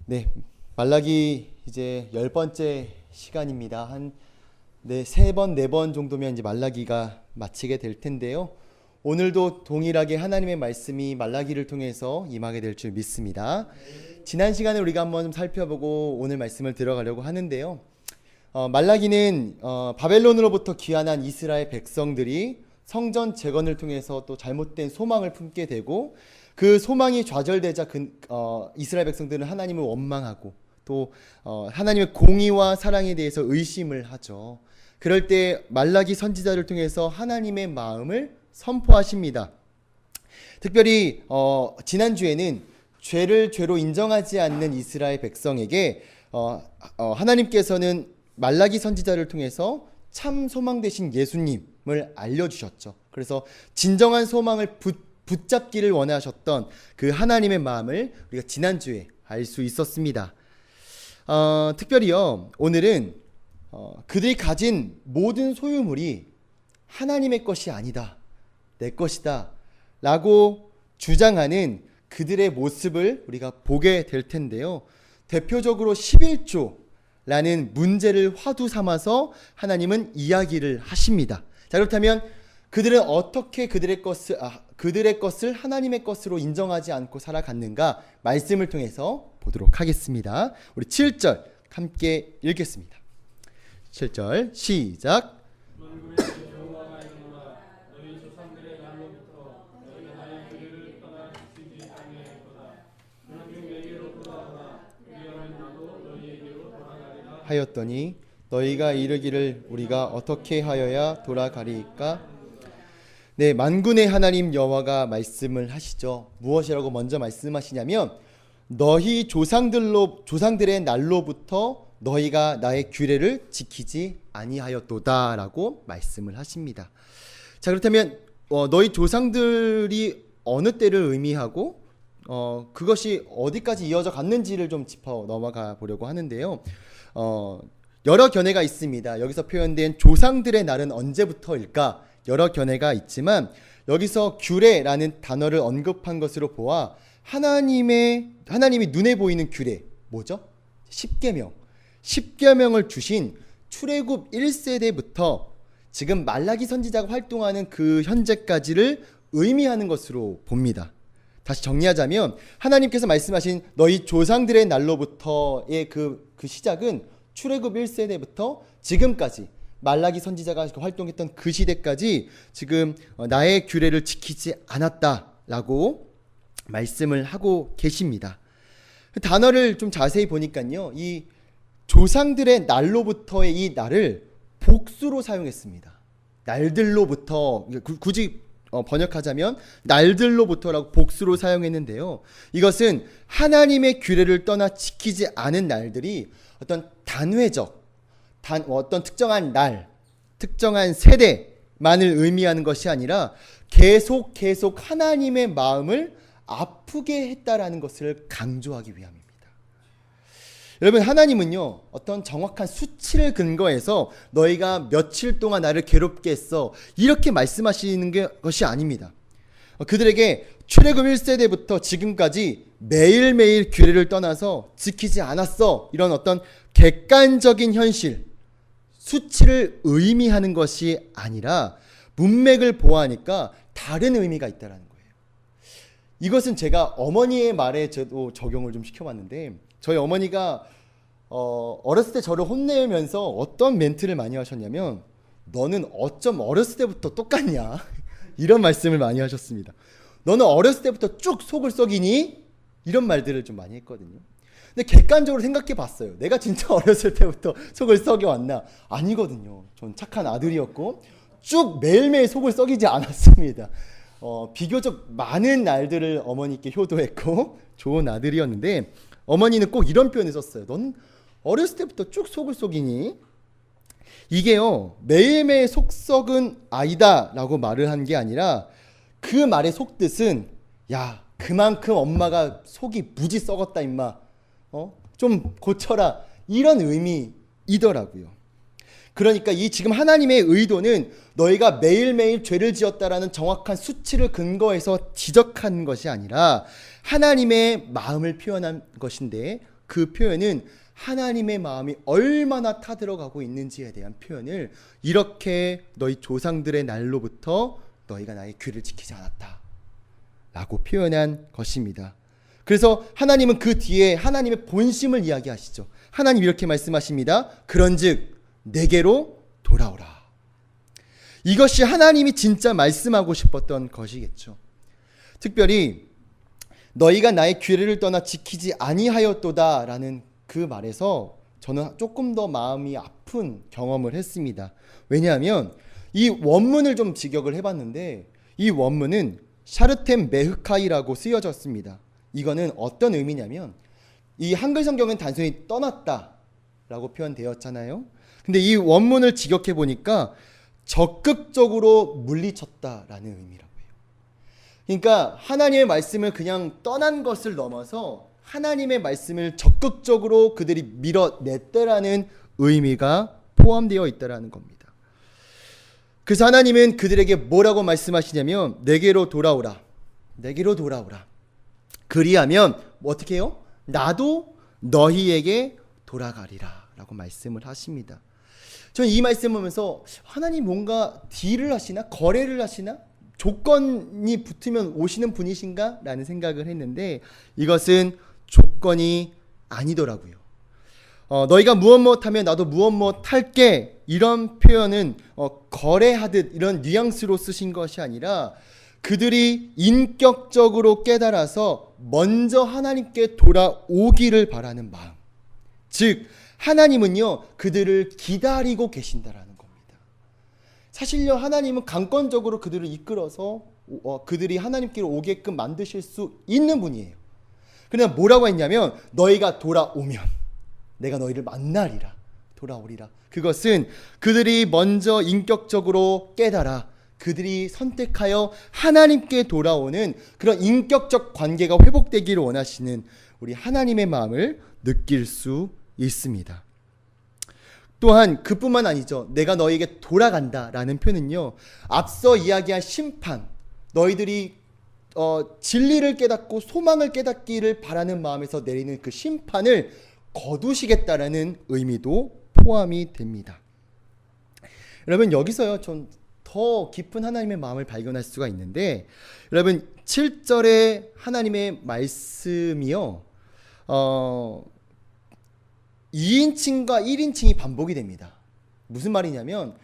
네, 말라기 이제 10번째 시간입니다. 세 번, 네 번 정도면 이제 말라기가 마치게 될 텐데요. 오늘도 동일하게 하나님의 말씀이 말라기를 통해서 임하게 될 줄 믿습니다. 지난 시간에 우리가 한번 좀 살펴보고 오늘 말씀을 들어가려고 하는데요. 말라기는 바벨론으로부터 귀환한 이스라엘 백성들이 성전 재건을 통해서 또 잘못된 소망을 품게 되고, 그 소망이 좌절되자 이스라엘 백성들은 하나님을 원망하고 또 하나님의 공의와 사랑에 대해서 의심을 하죠. 그럴 때 말라기 선지자를 통해서 하나님의 마음을 선포하십니다. 특별히 지난주에는 죄를 죄로 인정하지 않는 이스라엘 백성에게 하나님께서는 말라기 선지자를 통해서 참 소망 되신 예수님을 알려주셨죠. 그래서 진정한 소망을 붙잡기를 원하셨던 그 하나님의 마음을 우리가 지난주에 알 수 있었습니다. 특별히요, 오늘은 그들이 가진 모든 소유물이 하나님의 것이 아니다, 내 것이다 라고 주장하는 그들의 모습을 우리가 보게 될 텐데요. 대표적으로 11조라는 문제를 화두 삼아서 하나님은 이야기를 하십니다. 자, 그렇다면 그들은 어떻게 그들의 것을 하나님의 것으로 인정하지 않고 살아갔는가, 말씀을 통해서 보도록 하겠습니다. 우리 7절 함께 읽겠습니다. 7절 시작. 하였더니 너희가 이르기를 우리가 어떻게 하여야 돌아가리이까? 네, 만군의 하나님 여호와가 말씀을 하시죠. 무엇이라고 먼저 말씀하시냐면, 너희 조상들의 날로부터 너희가 나의 규례를 지키지 아니하였도다 라고 말씀을 하십니다. 자, 그렇다면 너희 조상들이 어느 때를 의미하고 그것이 어디까지 이어져 갔는지를 좀 짚어 넘어가 보려고 하는데요. 여러 견해가 있습니다. 여기서 표현된 조상들의 날은 언제부터일까? 여러 견해가 있지만 여기서 규례라는 단어를 언급한 것으로 보아 하나님이 눈에 보이는 규례, 뭐죠? 10계명을 주신 출애굽 1세대부터 지금 말라기 선지자가 활동하는 그 현재까지를 의미하는 것으로 봅니다. 다시 정리하자면 하나님께서 말씀하신 너희 조상들의 날로부터의 그 시작은 출애굽 1세대부터 지금까지 말라기 선지자가 활동했던 그 시대까지 지금 나의 규례를 지키지 않았다라고 말씀을 하고 계십니다. 단어를 좀 자세히 보니까요, 이 조상들의 날로부터의 이 날을 복수로 사용했습니다. 날들로부터, 굳이 번역하자면 날들로부터라고 복수로 사용했는데요. 이것은 하나님의 규례를 떠나 지키지 않은 날들이 어떤 단회적, 어떤 특정한 날, 특정한 세대만을 의미하는 것이 아니라 계속 하나님의 마음을 아프게 했다라는 것을 강조하기 위함입니다. 여러분, 하나님은요, 어떤 정확한 수치를 근거해서 너희가 며칠 동안 나를 괴롭게 했어, 이렇게 말씀하시는 것이 아닙니다. 그들에게 출애굽 1세대부터 지금까지 매일매일 규례를 떠나서 지키지 않았어, 이런 어떤 객관적인 현실, 수치를 의미하는 것이 아니라 문맥을 보아하니까 다른 의미가 있다는 거예요. 이것은 제가 어머니의 말에 저도 적용을 좀 시켜봤는데, 저희 어머니가 어렸을 때 저를 혼내면서 어떤 멘트를 많이 하셨냐면, 너는 어쩜 어렸을 때부터 똑같냐 이런 말씀을 많이 하셨습니다. 너는 어렸을 때부터 쭉 속을 썩이니? 이런 말들을 좀 많이 했거든요. 근데 객관적으로 생각해 봤어요. 내가 진짜 어렸을 때부터 속을 썩여왔나? 아니거든요. 전 착한 아들이었고 쭉 매일매일 속을 썩이지 않았습니다. 비교적 많은 날들을 어머니께 효도했고 좋은 아들이었는데, 어머니는 꼭 이런 표현을 썼어요. 넌 어렸을 때부터 쭉 속을 속이니? 이게요, 매일매일 속 썩은 아이다 라고 말을 한 게 아니라 그 말의 속뜻은, 야, 그만큼 엄마가 속이 무지 썩었다 임마, 좀 고쳐라, 이런 의미이더라고요. 그러니까 이 지금 하나님의 의도는 너희가 매일매일 죄를 지었다라는 정확한 수치를 근거해서 지적한 것이 아니라 하나님의 마음을 표현한 것인데, 그 표현은 하나님의 마음이 얼마나 타들어가고 있는지에 대한 표현을 이렇게 너희 조상들의 날로부터 너희가 나의 규례를 지키지 않았다 라고 표현한 것입니다. 그래서 하나님은 그 뒤에 하나님의 본심을 이야기하시죠. 하나님 이렇게 말씀하십니다. 그런즉 내게로 돌아오라. 이것이 하나님이 진짜 말씀하고 싶었던 것이겠죠. 특별히 너희가 나의 규례를 떠나 지키지 아니하였도다 라는 그 말에서 저는 조금 더 마음이 아픈 경험을 했습니다. 왜냐하면 이 원문을 좀 직역을 해봤는데 이 원문은 샤르템 메흐카이라고 쓰여졌습니다. 이거는 어떤 의미냐면 이 한글 성경은 단순히 떠났다 라고 표현되었잖아요. 근데 이 원문을 직역해 보니까 적극적으로 물리쳤다라는 의미라고 해요. 그러니까 하나님의 말씀을 그냥 떠난 것을 넘어서 하나님의 말씀을 적극적으로 그들이 밀어냈다라는 의미가 포함되어 있다라는 겁니다. 그래서 하나님은 그들에게 뭐라고 말씀하시냐면 내게로 돌아오라. 내게로 돌아오라. 그리하면 뭐 어떻게 해요? 나도 너희에게 돌아가리라 라고 말씀을 하십니다. 저는 이 말씀 보면서 하나님 뭔가 딜을 하시나? 거래를 하시나? 조건이 붙으면 오시는 분이신가? 라는 생각을 했는데 이것은 조건이 아니더라고요. 너희가 무엇 하면 나도 무엇 할게 이런 표현은 거래하듯 이런 뉘앙스로 쓰신 것이 아니라 그들이 인격적으로 깨달아서 먼저 하나님께 돌아오기를 바라는 마음. 즉 하나님은요 그들을 기다리고 계신다라는 겁니다. 사실요 하나님은 강권적으로 그들을 이끌어서 그들이 하나님께로 오게끔 만드실 수 있는 분이에요. 그러나 뭐라고 했냐면 너희가 돌아오면 내가 너희를 만나리라. 돌아오리라. 그것은 그들이 먼저 인격적으로 깨달아 그들이 선택하여 하나님께 돌아오는 그런 인격적 관계가 회복되기를 원하시는 우리 하나님의 마음을 느낄 수 있습니다. 또한 그뿐만 아니죠. 내가 너에게 돌아간다라는 표현은요. 앞서 이야기한 심판, 너희들이 진리를 깨닫고 소망을 깨닫기를 바라는 마음에서 내리는 그 심판을 거두시겠다라는 의미도 포함이 됩니다. 여러분 여기서요. 좀 더 깊은 하나님의 마음을 발견할 수가 있는데 여러분 7절의 하나님의 말씀이요. 2인칭과 1인칭이 반복이 됩니다. 무슨 말이냐면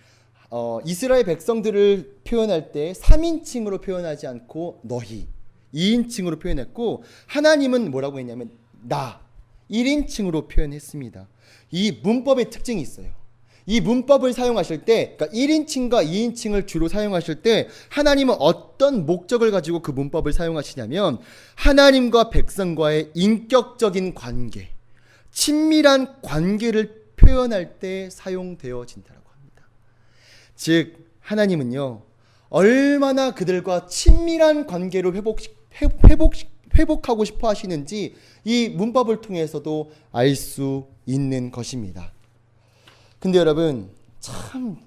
이스라엘 백성들을 표현할 때 3인칭으로 표현하지 않고 너희 2인칭으로 표현했고 하나님은 뭐라고 했냐면 나 1인칭으로 표현했습니다. 이 문법의 특징이 있어요. 이 문법을 사용하실 때 그러니까 1인칭과 2인칭을 주로 사용하실 때 하나님은 어떤 목적을 가지고 그 문법을 사용하시냐면 하나님과 백성과의 인격적인 관계 친밀한 관계를 표현할 때 사용되어진다고 합니다. 즉 하나님은요 얼마나 그들과 친밀한 관계를 회복하고 싶어 하시는지 이 문법을 통해서도 알 수 있는 것입니다. 근데 여러분 참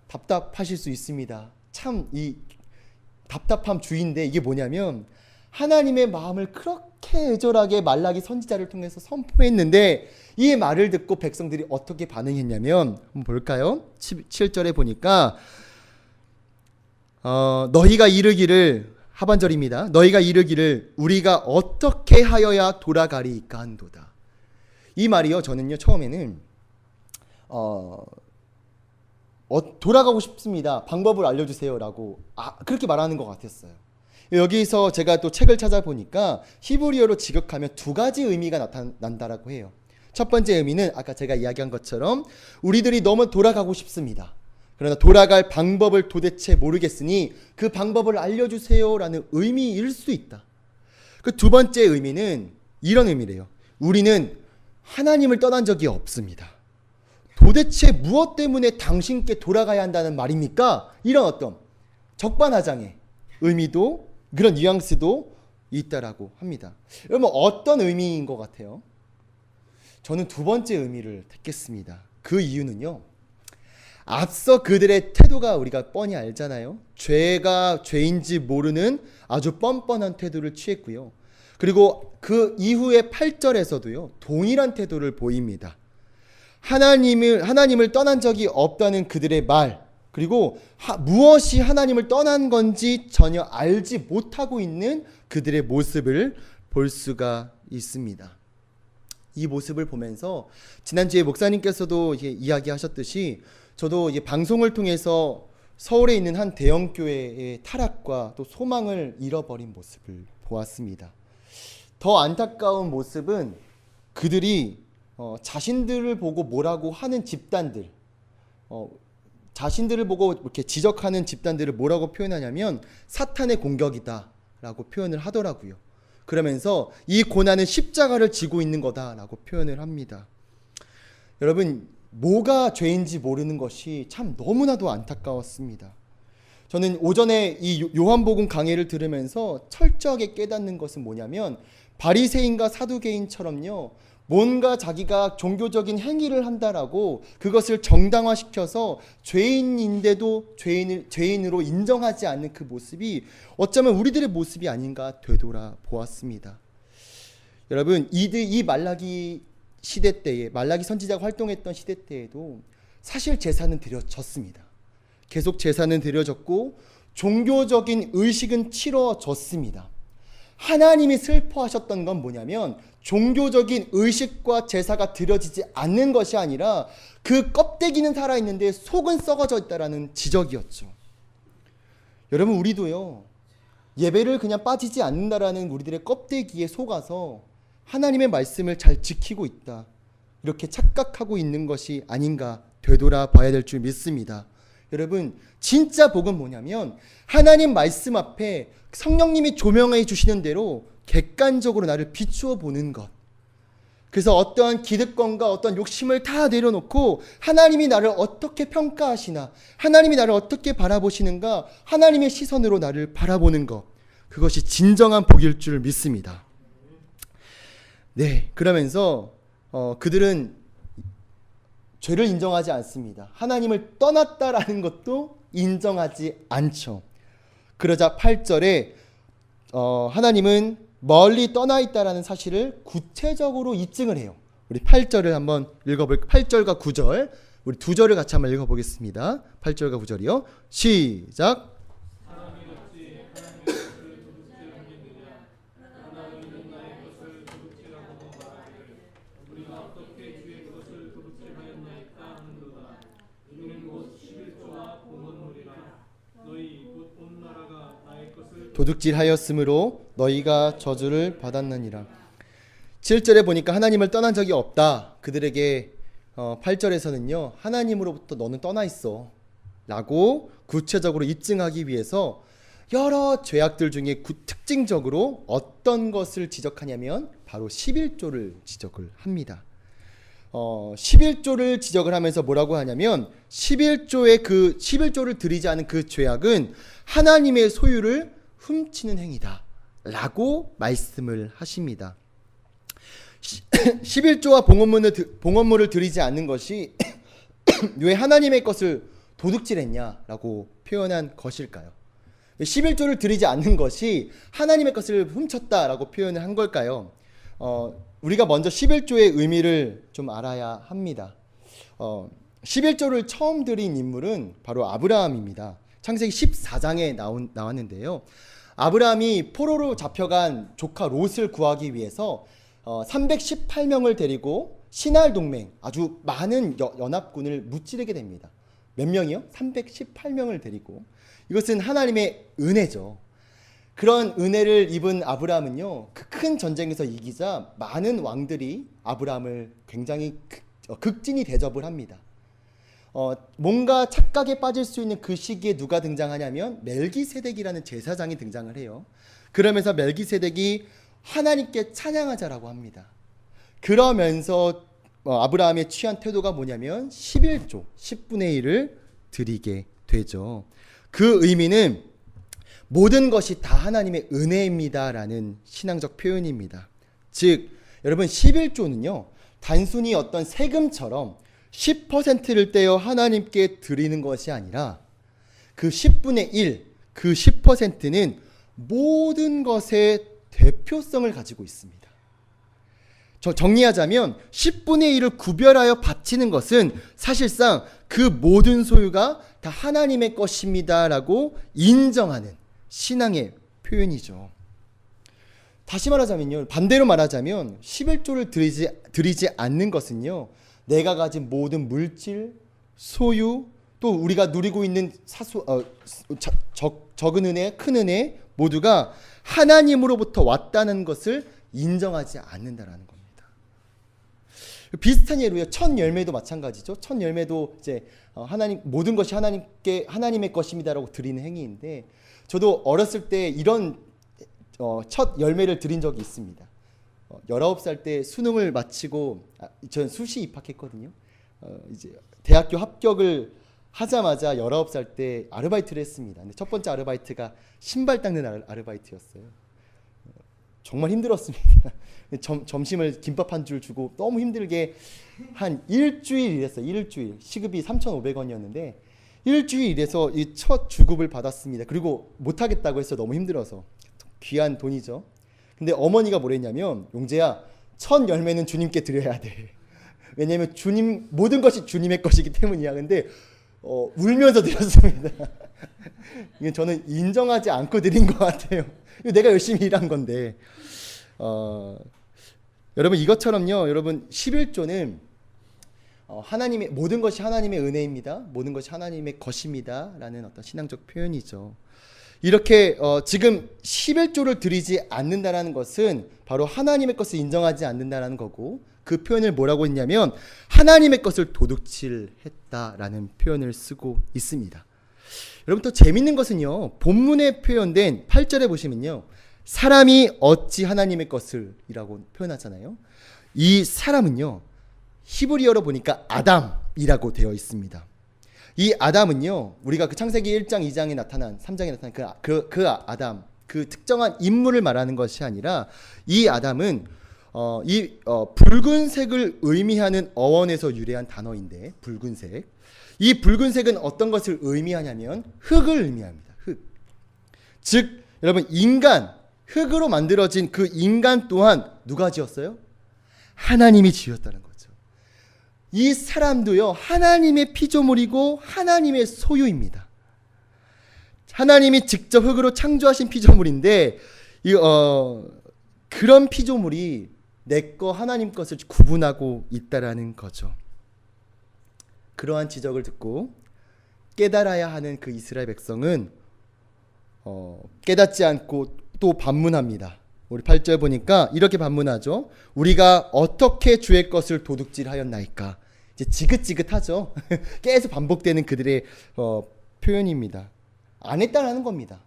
답답하실 수 있습니다. 참 이 답답함 주인데 이게 뭐냐면 하나님의 마음을 그렇게 애절하게 말라기 선지자를 통해서 선포했는데 이 말을 듣고 백성들이 어떻게 반응했냐면 한번 볼까요? 7절에 보니까 너희가 이르기를 하반절입니다. 너희가 이르기를 우리가 어떻게 하여야 돌아가리까 한도다. 이 말이요 저는요 처음에는 돌아가고 싶습니다. 방법을 알려주세요라고 그렇게 말하는 것 같았어요. 여기서 제가 또 책을 찾아보니까 히브리어로 직역하면 두 가지 의미가 나타난다라고 해요. 첫 번째 의미는 아까 제가 이야기한 것처럼 우리들이 너무 돌아가고 싶습니다. 그러나 돌아갈 방법을 도대체 모르겠으니 그 방법을 알려주세요라는 의미일 수 있다. 그 두 번째 의미는 이런 의미래요. 우리는 하나님을 떠난 적이 없습니다. 도대체 무엇 때문에 당신께 돌아가야 한다는 말입니까? 이런 어떤 적반하장의 의미도 그런 뉘앙스도 있다라고 합니다. 여러분 어떤 의미인 것 같아요? 저는 두 번째 의미를 택했습니다. 그 이유는요. 앞서 그들의 태도가 우리가 뻔히 알잖아요. 죄가 죄인지 모르는 아주 뻔뻔한 태도를 취했고요. 그리고 그 이후의 8절에서도요, 동일한 태도를 보입니다. 하나님을 떠난 적이 없다는 그들의 말, 그리고 무엇이 하나님을 떠난 건지 전혀 알지 못하고 있는 그들의 모습을 볼 수가 있습니다. 이 모습을 보면서 지난주에 목사님께서도 이야기하셨듯이 저도 방송을 통해서 서울에 있는 한 대형 교회의 타락과 또 소망을 잃어버린 모습을 보았습니다. 더 안타까운 모습은 그들이 자신들을 보고 뭐라고 하는 집단들, 자신들을 보고 이렇게 지적하는 집단들을 뭐라고 표현하냐면 사탄의 공격이다라고 표현을 하더라고요. 그러면서 이 고난은 십자가를 지고 있는 거다라고 표현을 합니다. 여러분, 뭐가 죄인지 모르는 것이 참 너무나도 안타까웠습니다. 저는 오전에 이 요한복음 강해를 들으면서 철저하게 깨닫는 것은 뭐냐면 바리새인과 사두개인처럼요, 뭔가 자기가 종교적인 행위를 한다라고 그것을 정당화시켜서 죄인인데도 죄인으로 인정하지 않는 그 모습이 어쩌면 우리들의 모습이 아닌가 되돌아보았습니다. 여러분, 이 말라기 시대 때에, 말라기 선지자가 활동했던 시대 때에도 사실 제사는 드려졌습니다. 계속 제사는 드려졌고 종교적인 의식은 치러졌습니다. 하나님이 슬퍼하셨던 건 뭐냐면 종교적인 의식과 제사가 드려지지 않는 것이 아니라 그 껍데기는 살아있는데 속은 썩어져 있다라는 지적이었죠. 여러분, 우리도요, 예배를 그냥 빠지지 않는다라는 우리들의 껍데기에 속아서 하나님의 말씀을 잘 지키고 있다, 이렇게 착각하고 있는 것이 아닌가 되돌아봐야 될 줄 믿습니다. 여러분, 진짜 복은 뭐냐면 하나님 말씀 앞에 성령님이 조명해 주시는 대로 객관적으로 나를 비추어 보는 것. 그래서 어떠한 기득권과 어떠한 욕심을 다 내려놓고 하나님이 나를 어떻게 평가하시나, 하나님이 나를 어떻게 바라보시는가, 하나님의 시선으로 나를 바라보는 것, 그것이 진정한 복일 줄 믿습니다. 네, 그러면서 그들은 죄를 인정하지 않습니다. 하나님을 떠났다라는 것도 인정하지 않죠. 그러자 8절에 하나님은 멀리 떠나 있다라는 사실을 구체적으로 입증을 해요. 우리 8절을 한번 읽어볼게요. 8절과 9절, 우리 두 절을 같이 한번 읽어보겠습니다. 8절과 9절이요. 시작. 도둑질하였으므로 너희가 저주를 받았느니라. 7절에 보니까 하나님을 떠난 적이 없다. 그들에게 8절에서는요, 하나님으로부터 너는 떠나 있어 라고 구체적으로 입증하기 위해서 여러 죄악들 중에 특징적으로 어떤 것을 지적하냐면 바로 11조를 지적을 합니다. 11조를 지적을 하면서 뭐라고 하냐면 11조를 드리지 않은 그 죄악은 하나님의 소유를 훔치는 행위다 라고 말씀을 하십니다. 11조와 봉헌물을 드리지 않는 것이 왜 하나님의 것을 도둑질했냐 라고 표현한 것일까요? 11조를 드리지 않는 것이 하나님의 것을 훔쳤다라고 표현을 한 걸까요? 우리가 먼저 11조의 의미를 좀 알아야 합니다. 11조를 처음 드린 인물은 바로 아브라함입니다. 창세기 14장에 나왔는데요. 아브라함이 포로로 잡혀간 조카 롯을 구하기 위해서 318명을 데리고 신할 동맹, 아주 많은 연합군을 무찌르게 됩니다. 몇 명이요? 318명을 데리고. 이것은 하나님의 은혜죠. 그런 은혜를 입은 아브라함은요, 그 큰 전쟁에서 이기자 많은 왕들이 아브라함을 굉장히 극진히 대접을 합니다. 뭔가 착각에 빠질 수 있는 그 시기에 누가 등장하냐면 멜기세덱이라는 제사장이 등장을 해요. 그러면서 멜기세덱이 하나님께 찬양하자라고 합니다. 그러면서 아브라함의 취한 태도가 뭐냐면 11조, 10분의 1을 드리게 되죠. 그 의미는 모든 것이 다 하나님의 은혜입니다라는 신앙적 표현입니다. 즉, 여러분, 11조는요, 단순히 어떤 세금처럼 10%를 떼어 하나님께 드리는 것이 아니라 그 10분의 1, 그 10%는 모든 것의 대표성을 가지고 있습니다. 정리하자면 10분의 1을 구별하여 바치는 것은 사실상 그 모든 소유가 다 하나님의 것입니다라고 인정하는 신앙의 표현이죠. 다시 말하자면요, 반대로 말하자면 11조를 드리지 않는 것은요, 내가 가진 모든 물질, 소유, 또 우리가 누리고 있는 적은 은혜, 큰 은혜 모두가 하나님으로부터 왔다는 것을 인정하지 않는다라는 겁니다. 비슷한 예로요, 첫 열매도 마찬가지죠. 첫 열매도 이제 하나님, 모든 것이 하나님의 것입니다라고 드리는 행위인데, 저도 어렸을 때 이런 첫 열매를 드린 적이 있습니다. 19살 때 수능을 마치고, 전 수시 입학했거든요. 이제 대학교 합격을 하자마자 19살 때 아르바이트를 했습니다. 근데 첫 번째 아르바이트가 신발 닦는 아르바이트였어요. 정말 힘들었습니다. 점심을 김밥 한 줄 주고 너무 힘들게 한 일주일 일했어요. 일주일. 시급이 3,500원이었는데 일주일 일해서 이 첫 주급을 받았습니다. 그리고 못하겠다고 해서 너무 힘들어서. 귀한 돈이죠. 근데 어머니가 뭐랬냐면, 용재야, 첫 열매는 주님께 드려야 돼. 왜냐하면 모든 것이 주님의 것이기 때문이야. 근데 울면서 드렸습니다. 이건 저는 인정하지 않고 드린 것 같아요. 내가 열심히 일한 건데. 여러분, 이것처럼요, 여러분 11조는 하나님의 모든 것이 하나님의 은혜입니다. 모든 것이 하나님의 것입니다라는 어떤 신앙적 표현이죠. 이렇게 지금 11조를 드리지 않는다라는 것은 바로 하나님의 것을 인정하지 않는다라는 거고, 그 표현을 뭐라고 했냐면 하나님의 것을 도둑질했다라는 표현을 쓰고 있습니다. 여러분, 또 재밌는 것은요, 본문에 표현된 8절에 보시면요, 사람이 어찌 하나님의 것을 이라고 표현하잖아요. 이 사람은요, 히브리어로 보니까 아담이라고 되어 있습니다. 이 아담은요, 우리가 그 창세기 1장, 2장에 나타난, 3장에 나타난 그 아담, 그 특정한 인물을 말하는 것이 아니라, 이 아담은 붉은색을 의미하는 어원에서 유래한 단어인데, 붉은색. 이 붉은색은 어떤 것을 의미하냐면 흙을 의미합니다. 흙. 즉, 여러분, 흙으로 만들어진 그 인간 또한 누가 지었어요? 하나님이 지었다는 거죠. 이 사람도요, 하나님의 피조물이고 하나님의 소유입니다. 하나님이 직접 흙으로 창조하신 피조물인데, 그런 피조물이 내 거 하나님 것을 구분하고 있다라는 거죠. 그러한 지적을 듣고 깨달아야 하는 그 이스라엘 백성은 깨닫지 않고 또 반문합니다. 우리 8절 보니까 이렇게 반문하죠. 우리가 어떻게 주의 것을 도둑질하였나이까. 이제 지긋지긋하죠. 계속 반복되는 그들의 표현입니다. 안 했다라는 겁니다.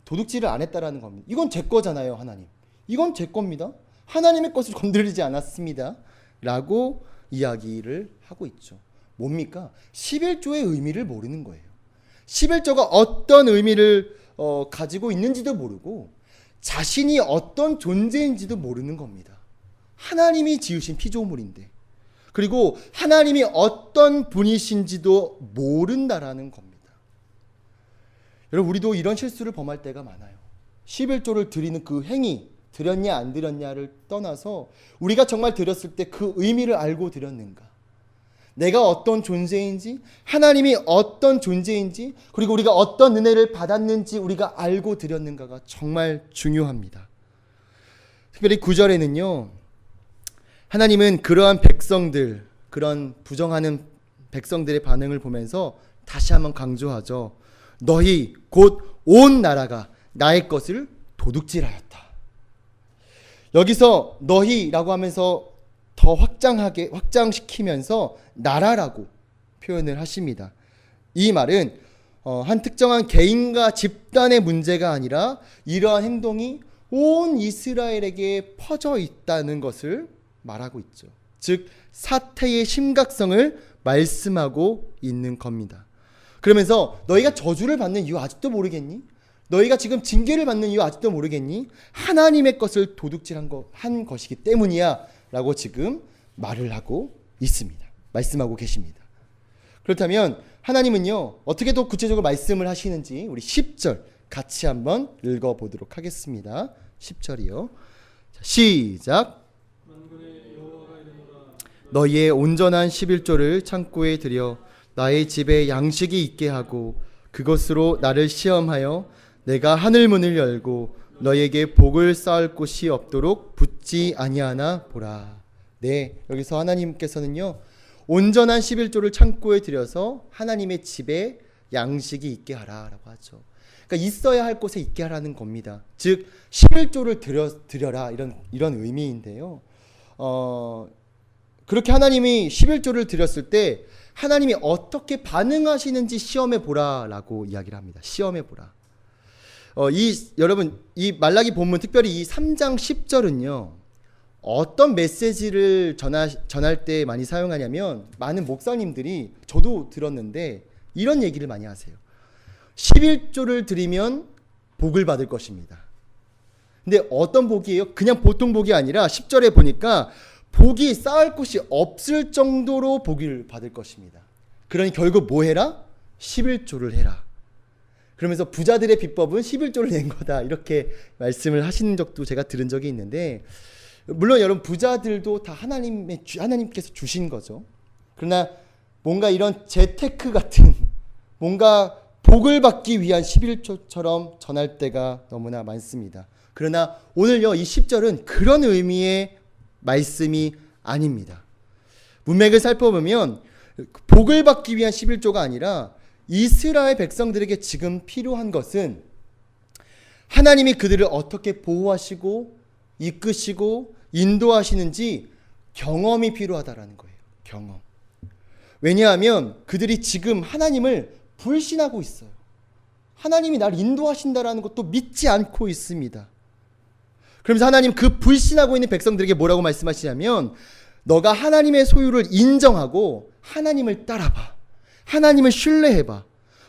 도둑질을 안 했다라는 겁니다. 이건 제 거잖아요, 하나님. 이건 제 겁니다. 하나님의 것을 건드리지 않았습니다. 라고 이야기를 하고 있죠. 뭡니까? 11조의 의미를 모르는 거예요. 11조가 어떤 의미를 가지고 있는지도 모르고 자신이 어떤 존재인지도 모르는 겁니다. 하나님이 지으신 피조물인데, 그리고 하나님이 어떤 분이신지도 모른다라는 겁니다. 여러분, 우리도 이런 실수를 범할 때가 많아요. 11조를 드리는 그 행위, 드렸냐 안 드렸냐를 떠나서 우리가 정말 드렸을 때 그 의미를 알고 드렸는가, 내가 어떤 존재인지, 하나님이 어떤 존재인지, 그리고 우리가 어떤 은혜를 받았는지 우리가 알고 드렸는가가 정말 중요합니다. 특별히 9절에는요, 하나님은 그러한 백성들, 그런 부정하는 백성들의 반응을 보면서 다시 한번 강조하죠. 너희 곧 온 나라가 나의 것을 도둑질하였다. 여기서 너희라고 하면서 더 확장시키면서 나라라고 표현을 하십니다. 이 말은 한 특정한 개인과 집단의 문제가 아니라 이러한 행동이 온 이스라엘에게 퍼져 있다는 것을 말하고 있죠. 즉, 사태의 심각성을 말씀하고 있는 겁니다. 그러면서 너희가 저주를 받는 이유 아직도 모르겠니? 너희가 지금 징계를 받는 이유 아직도 모르겠니? 하나님의 것을 도둑질한 것이기 때문이야 라고 지금 말을 하고 있습니다. 말씀하고 계십니다. 그렇다면 하나님은요, 어떻게 더 구체적으로 말씀을 하시는지 우리 10절 같이 한번 읽어보도록 하겠습니다. 10절이요. 시작. 너희의 온전한 11조를 창고에 들여 나의 집에 양식이 있게 하고 그것으로 나를 시험하여 내가 하늘 문을 열고 너희에게 복을 쌓을 곳이 없도록 붙지 아니하나 보라. 네, 여기서 하나님께서는요, 온전한 11조를 창고에 들여서 하나님의 집에 양식이 있게 하라라고 하죠. 그러니까 있어야 할 곳에 있게 하라는 겁니다. 즉 11조를 드려라 이런 의미인데요. 그렇게 하나님이 11조를 드렸을 때 하나님이 어떻게 반응하시는지 시험해 보라라고 이야기를 합니다. 시험해 보라. 여러분 이 말라기 본문 특별히 이 3장 10절은요. 어떤 메시지를 전할 때 많이 사용하냐면 많은 목사님들이 저도 들었는데 이런 얘기를 많이 하세요. 11조를 드리면 복을 받을 것입니다. 근데 어떤 복이에요? 그냥 보통 복이 아니라 10절에 보니까 복이 쌓을 곳이 없을 정도로 복을 받을 것입니다. 그러니 결국 뭐 해라? 11조를 해라. 그러면서 부자들의 비법은 11조를 낸 거다. 이렇게 말씀을 하시는 적도 제가 들은 적이 있는데, 물론 여러분 부자들도 다 하나님께서 주신 거죠. 그러나 뭔가 이런 재테크 같은 뭔가 복을 받기 위한 11조처럼 전할 때가 너무나 많습니다. 그러나 오늘요 이 10절은 그런 의미의 말씀이 아닙니다. 문맥을 살펴보면 복을 받기 위한 11조가 아니라 이스라엘 백성들에게 지금 필요한 것은 하나님이 그들을 어떻게 보호하시고 이끄시고 인도하시는지 경험이 필요하다라는 거예요. 경험. 왜냐하면 그들이 지금 하나님을 불신하고 있어요. 하나님이 나를 인도하신다라는 것도 믿지 않고 있습니다. 그러면서 하나님 그 불신하고 있는 백성들에게 뭐라고 말씀하시냐면 너가 하나님의 소유를 인정하고 하나님을 따라봐. 하나님을 신뢰해봐.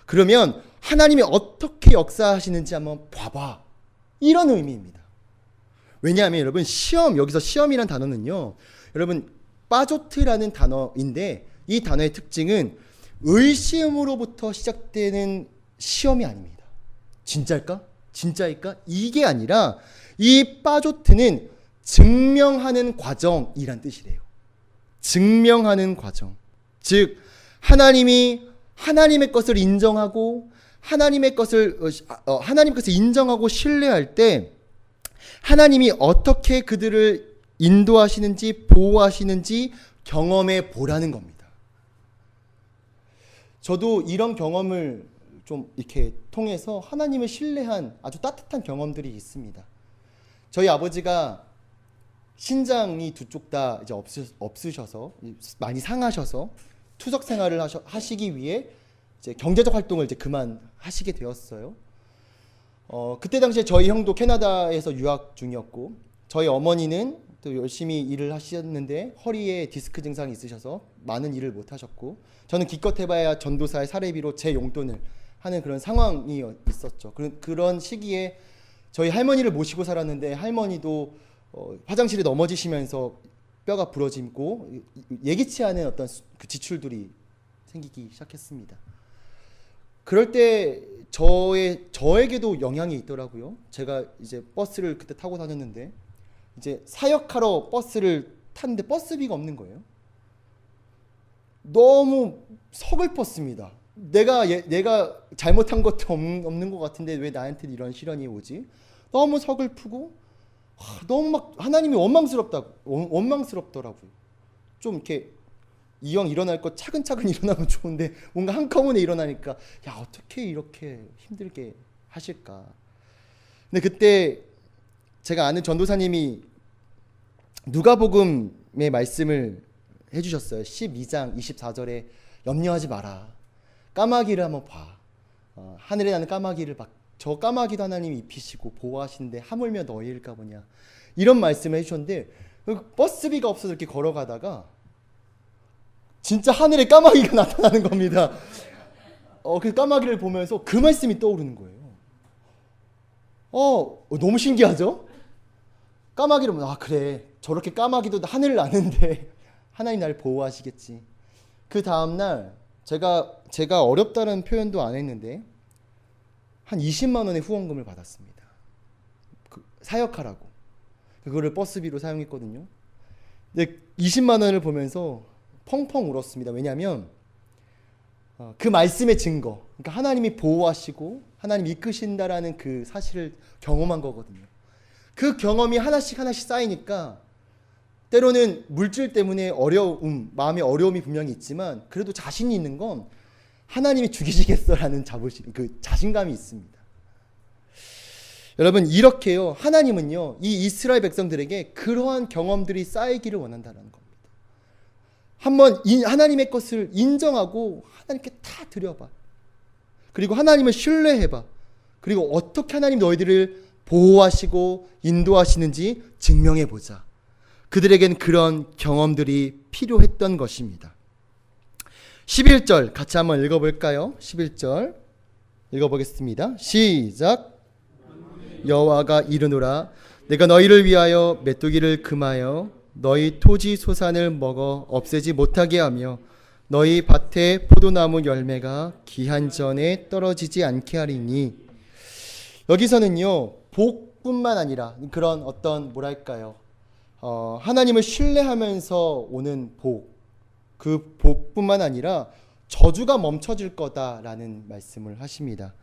그러면 하나님이 어떻게 역사하시는지 한번 봐봐. 이런 의미입니다. 왜냐하면 여러분 여기서 시험이란 단어는요. 여러분 빠조트라는 단어인데 이 단어의 특징은 의심으로부터 시작되는 시험이 아닙니다. 진짜일까? 진짜일까? 이게 아니라 이 빠조트는 증명하는 과정이란 뜻이래요. 증명하는 과정. 즉 하나님이 하나님의 것을 인정하고 하나님의 것을 인정하고 신뢰할 때 하나님이 어떻게 그들을 인도하시는지 보호하시는지 경험해 보라는 겁니다. 저도 이런 경험을 좀 이렇게 통해서 하나님을 신뢰한 아주 따뜻한 경험들이 있습니다. 저희 아버지가 신장이 두 쪽 다 이제 없으셔서 많이 상하셔서 투석 생활을 하시기 위해 이제 경제적 활동을 이제 그만하시게 되었어요. 그때 당시에 저희 형도 캐나다에서 유학 중이었고 저희 어머니는 또 열심히 일을 하셨는데 허리에 디스크 증상이 있으셔서 많은 일을 못 하셨고 저는 기껏 해봐야 전도사의 사례비로 제 용돈을 하는 그런 상황이 있었죠. 그런 시기에 저희 할머니를 모시고 살았는데 할머니도 화장실에 넘어지시면서 뼈가 부러지고 예기치 않은 어떤 그 지출들이 생기기 시작했습니다. 그럴 때 저에게도 영향이 있더라고요. 제가 이제 버스를 그때 타고 다녔는데 이제 사역하러 버스를 탔는데 버스비가 없는 거예요. 너무 서글펐습니다. 내가 잘못한 것도 없는 것 같은데 왜 나한테 이런 시련이 오지? 너무 서글프고 너무 막 하나님이 원망스럽더라고요. 좀 이렇게 이왕 일어날 거 차근차근 일어나면 좋은데 뭔가 한꺼번에 일어나니까 야 어떻게 이렇게 힘들게 하실까. 근데 그때 제가 아는 전도사님이 누가복음의 말씀을 해주셨어요. 12장 24절에 염려하지 마라. 까마귀를 한번 봐. 하늘에 나는 까마귀를 봐. 저 까마귀도 하나님이 입히시고 보호하시는데 하물며 너희일까 보냐. 이런 말씀을 해주셨는데 버스비가 없어서 이렇게 걸어가다가 진짜 하늘에 까마귀가 나타나는 겁니다. 그 까마귀를 보면서 그 말씀이 떠오르는 거예요. 너무 신기하죠? 까마귀를 보면 그래 저렇게 까마귀도 하늘을 나는데 하나님 나를 보호하시겠지. 그 다음날 제가 어렵다는 표현도 안 했는데 한 20만 원의 후원금을 받았습니다. 사역하라고. 그거를 버스비로 사용했거든요. 근데 20만 원을 보면서 펑펑 울었습니다. 왜냐하면 그 말씀의 증거, 그러니까 하나님이 보호하시고 하나님 이끄신다라는 그 사실을 경험한 거거든요. 그 경험이 하나씩 쌓이니까 때로는 물질 때문에 어려움, 마음의 어려움이 분명히 있지만 그래도 자신이 있는 건 하나님이 죽이시겠어라는 그 자신감이 있습니다. 여러분, 이렇게요, 하나님은요 이 이스라엘 백성들에게 그러한 경험들이 쌓이기를 원한다는 겁니다. 한번 하나님의 것을 인정하고 하나님께 다 드려봐. 그리고 하나님을 신뢰해봐. 그리고 어떻게 하나님 너희들을 보호하시고 인도하시는지 증명해보자. 그들에겐 그런 경험들이 필요했던 것입니다. 11절 같이 한번 읽어볼까요? 11절 읽어보겠습니다. 시작. 여호와가 이르노라 내가 너희를 위하여 메뚜기를 금하여 너희 토지 소산을 먹어 없애지 못하게 하며 너희 밭에 포도나무 열매가 기한 전에 떨어지지 않게 하리니. 여기서는요 복뿐만 아니라 그런 어떤 뭐랄까요 하나님을 신뢰하면서 오는 복, 그 복뿐만 아니라 저주가 멈춰질 거다라는 말씀을 하십니다.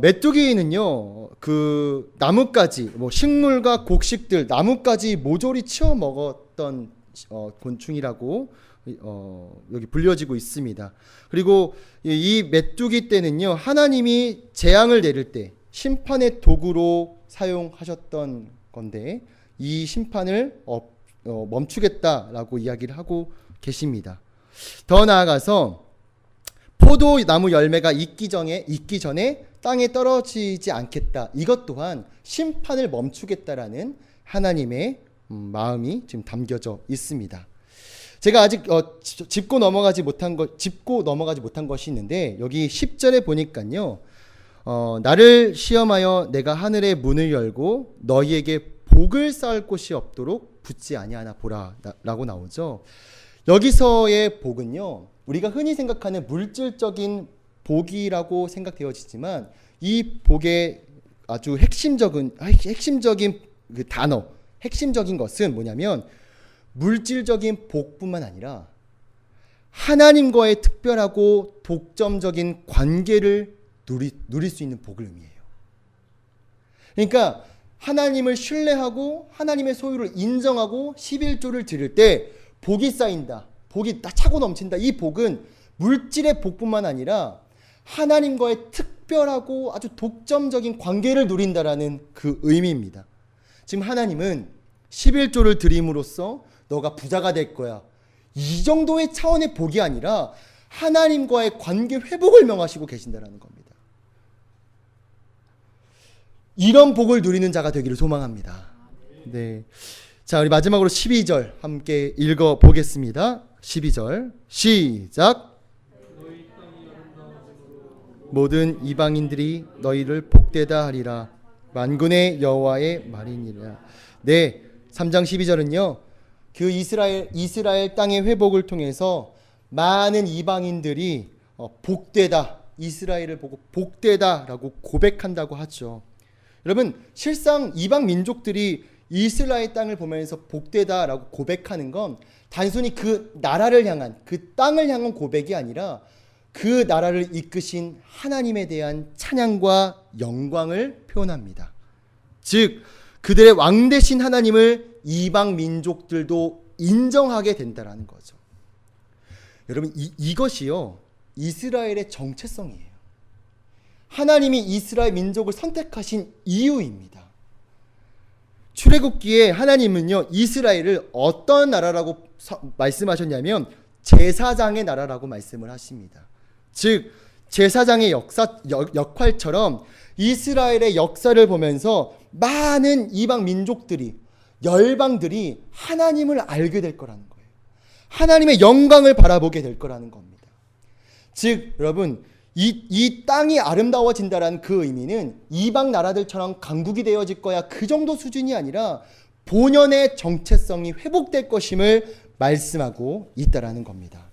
메뚜기는요 그 나뭇가지, 식물과 곡식들, 나뭇가지 모조리 치워 먹었던 곤충이라고 여기 불려지고 있습니다. 그리고 이 메뚜기 때는요 하나님이 재앙을 내릴 때 심판의 도구로 사용하셨던 건데 이 심판을 멈추겠다라고 이야기를 하고 계십니다. 더 나아가서 포도나무 열매가 익기 전에 땅에 떨어지지 않겠다. 이것 또한 심판을 멈추겠다라는 하나님의 마음이 지금 담겨져 있습니다. 제가 아직 짚고 넘어가지 못한 것이 있는데 여기 10절에 보니까요. 나를 시험하여 내가 하늘의 문을 열고 너희에게 복을 쌓을 곳이 없도록 붙지 아니하나 보라 라고 나오죠. 여기서의 복은요 우리가 흔히 생각하는 물질적인 복이라고 생각되어지지만 이 복의 아주 핵심적인 그 단어, 핵심적인 것은 뭐냐면 물질적인 복뿐만 아니라 하나님과의 특별하고 독점적인 관계를 누릴 수 있는 복을 의미해요. 그러니까 하나님을 신뢰하고 하나님의 소유를 인정하고 11조를 드릴 때 복이 쌓인다. 복이 차고 넘친다. 이 복은 물질의 복뿐만 아니라 하나님과의 특별하고 아주 독점적인 관계를 누린다라는 그 의미입니다. 지금 하나님은 11조를 드림으로써 너가 부자가 될 거야. 이 정도의 차원의 복이 아니라 하나님과의 관계 회복을 명하시고 계신다라는 겁니다. 이런 복을 누리는 자가 되기를 소망합니다. 네. 자, 우리 마지막으로 12절 함께 읽어 보겠습니다. 12절 시작. 모든 이방인들이 너희를 복되다 하리라. 만군의 여호와의 말이니라. 네, 3장 12절은요. 그 이스라엘 땅의 회복을 통해서 많은 이방인들이 복되다, 이스라엘을 보고 복되다라고 고백한다고 하죠. 여러분, 실상 이방 민족들이 이스라엘 땅을 보면서 복되다라고 고백하는 건 단순히 그 나라를 향한, 그 땅을 향한 고백이 아니라 그 나라를 이끄신 하나님에 대한 찬양과 영광을 표현합니다. 즉 그들의 왕 되신 하나님을 이방 민족들도 인정하게 된다는 거죠. 여러분, 이것이요 이스라엘의 정체성이에요. 하나님이 이스라엘 민족을 선택하신 이유입니다. 출애굽기에 하나님은요 이스라엘을 어떤 나라라고 말씀하셨냐면 제사장의 나라라고 말씀을 하십니다. 즉 제사장의 역할처럼 이스라엘의 역사를 보면서 많은 이방 민족들이, 열방들이 하나님을 알게 될 거라는 거예요. 하나님의 영광을 바라보게 될 거라는 겁니다. 즉 여러분, 이 땅이 아름다워진다라는 그 의미는 이방 나라들처럼 강국이 되어질 거야, 그 정도 수준이 아니라 본연의 정체성이 회복될 것임을 말씀하고 있다라는 겁니다.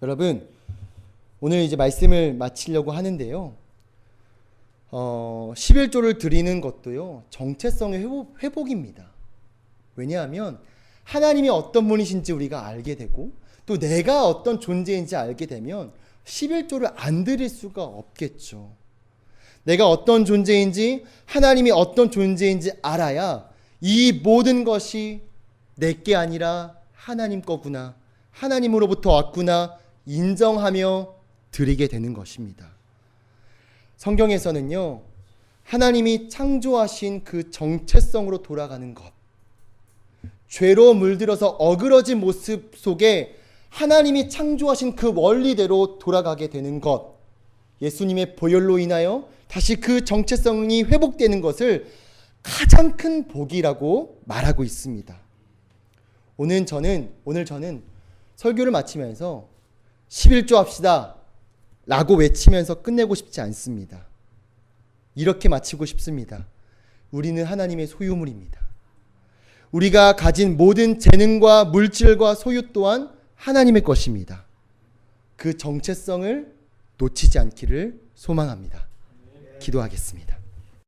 여러분, 오늘 이제 말씀을 마치려고 하는데요. 11조를 드리는 것도요, 정체성의 회복입니다. 왜냐하면 하나님이 어떤 분이신지 우리가 알게 되고 또 내가 어떤 존재인지 알게 되면 11조를 안 드릴 수가 없겠죠. 내가 어떤 존재인지, 하나님이 어떤 존재인지 알아야 이 모든 것이 내게 아니라 하나님 거구나, 하나님으로부터 왔구나 인정하며 드리게 되는 것입니다. 성경에서는요, 하나님이 창조하신 그 정체성으로 돌아가는 것, 죄로 물들어서 어그러진 모습 속에 하나님이 창조하신 그 원리대로 돌아가게 되는 것, 예수님의 보혈로 인하여 다시 그 정체성이 회복되는 것을 가장 큰 복이라고 말하고 있습니다. 오늘 저는 설교를 마치면서 11조 합시다 라고 외치면서 끝내고 싶지 않습니다. 이렇게 마치고 싶습니다. 우리는 하나님의 소유물입니다. 우리가 가진 모든 재능과 물질과 소유 또한 하나님의 것입니다. 그 정체성을 놓치지 않기를 소망합니다. 기도하겠습니다.